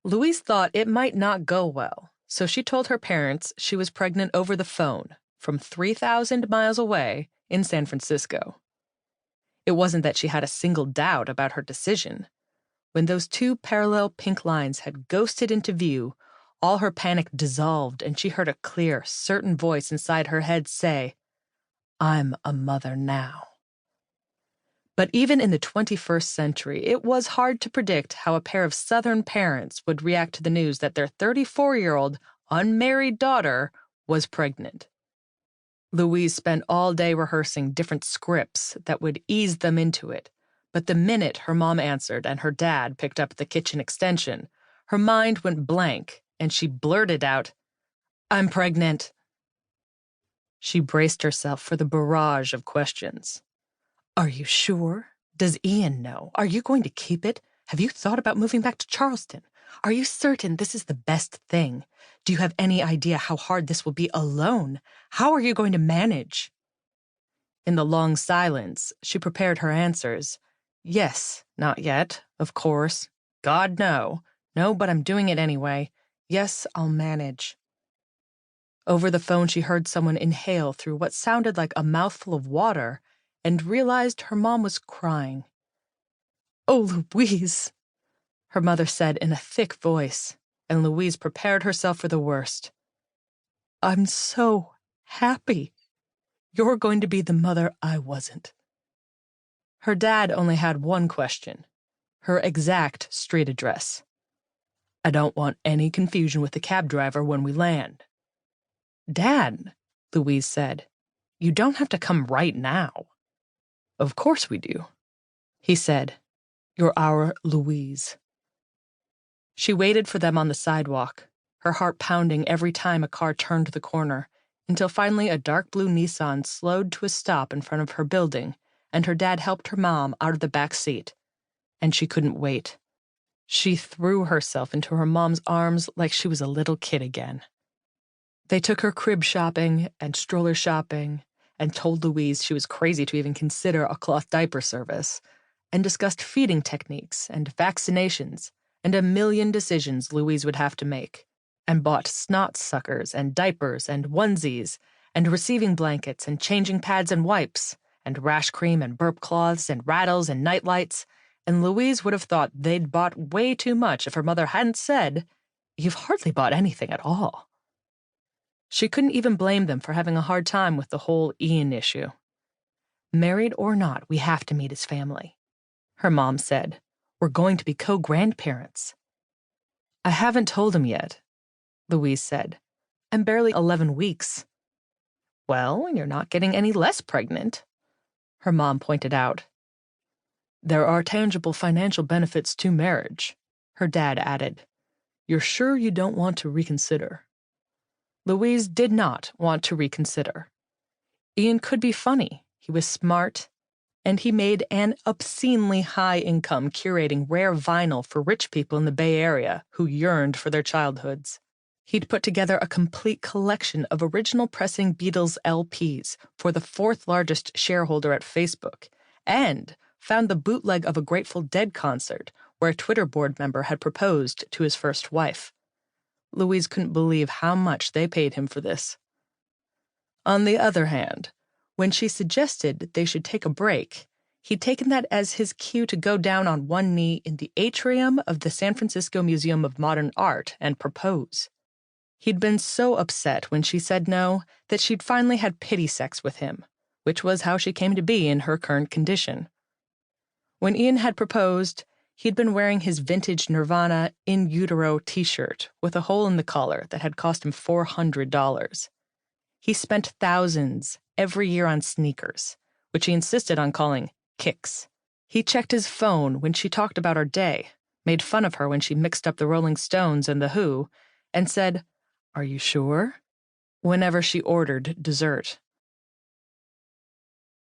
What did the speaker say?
Louise thought it might not go well, so she told her parents she was pregnant over the phone from 3,000 miles away in San Francisco. It wasn't that she had a single doubt about her decision. When those two parallel pink lines had ghosted into view, all her panic dissolved and she heard a clear, certain voice inside her head say, "I'm a mother now." But even in the 21st century, it was hard to predict how a pair of Southern parents would react to the news that their 34-year-old unmarried daughter was pregnant. Louise spent all day rehearsing different scripts that would ease them into it, but the minute her mom answered and her dad picked up the kitchen extension, her mind went blank and she blurted out, "I'm pregnant." She braced herself for the barrage of questions. "Are you sure? Does Ian know? Are you going to keep it? Have you thought about moving back to Charleston? Are you certain this is the best thing? Do you have any idea how hard this will be alone? How are you going to manage?" In the long silence, she prepared her answers. "Yes, not yet, of course. God, no. No, but I'm doing it anyway. Yes, I'll manage." Over the phone, she heard someone inhale through what sounded like a mouthful of water and realized her mom was crying. "Oh, Louise," her mother said in a thick voice, and Louise prepared herself for the worst. "I'm so happy. You're going to be the mother I wasn't." Her dad only had one question, her exact street address. "I don't want any confusion with the cab driver when we land." "Dad," Louise said, "you don't have to come right now." "Of course we do," he said. "You're our Louise." She waited for them on the sidewalk, her heart pounding every time a car turned the corner, until finally a dark blue Nissan slowed to a stop in front of her building, and her dad helped her mom out of the back seat. And she couldn't wait. She threw herself into her mom's arms like she was a little kid again. They took her crib shopping and stroller shopping, and told Louise she was crazy to even consider a cloth diaper service, and discussed feeding techniques and vaccinations and a million decisions Louise would have to make, and bought snot suckers and diapers and onesies and receiving blankets and changing pads and wipes and rash cream and burp cloths and rattles and nightlights, and Louise would have thought they'd bought way too much if her mother hadn't said, "You've hardly bought anything at all." She couldn't even blame them for having a hard time with the whole Ian issue. "Married or not, we have to meet his family," her mom said. "We're going to be co-grandparents." "I haven't told him yet," Louise said. "I'm barely 11 weeks. "Well, you're not getting any less pregnant," her mom pointed out. "There are tangible financial benefits to marriage," her dad added. "You're sure you don't want to reconsider?" Louise did not want to reconsider. Ian could be funny. He was smart, and he made an obscenely high income curating rare vinyl for rich people in the Bay Area who yearned for their childhoods. He'd put together a complete collection of original pressing Beatles LPs for the fourth largest shareholder at Facebook, and found the bootleg of a Grateful Dead concert where a Twitter board member had proposed to his first wife. Louise couldn't believe how much they paid him for this. On the other hand, when she suggested they should take a break, he'd taken that as his cue to go down on one knee in the atrium of the San Francisco Museum of Modern Art and propose. He'd been so upset when she said no that she'd finally had pity sex with him, which was how she came to be in her current condition. When Ian had proposed, he'd been wearing his vintage Nirvana in utero t-shirt with a hole in the collar that had cost him $400. He spent thousands every year on sneakers, which he insisted on calling kicks. He checked his phone when she talked about our day, made fun of her when she mixed up the Rolling Stones and The Who, and said, "Are you sure?" whenever she ordered dessert.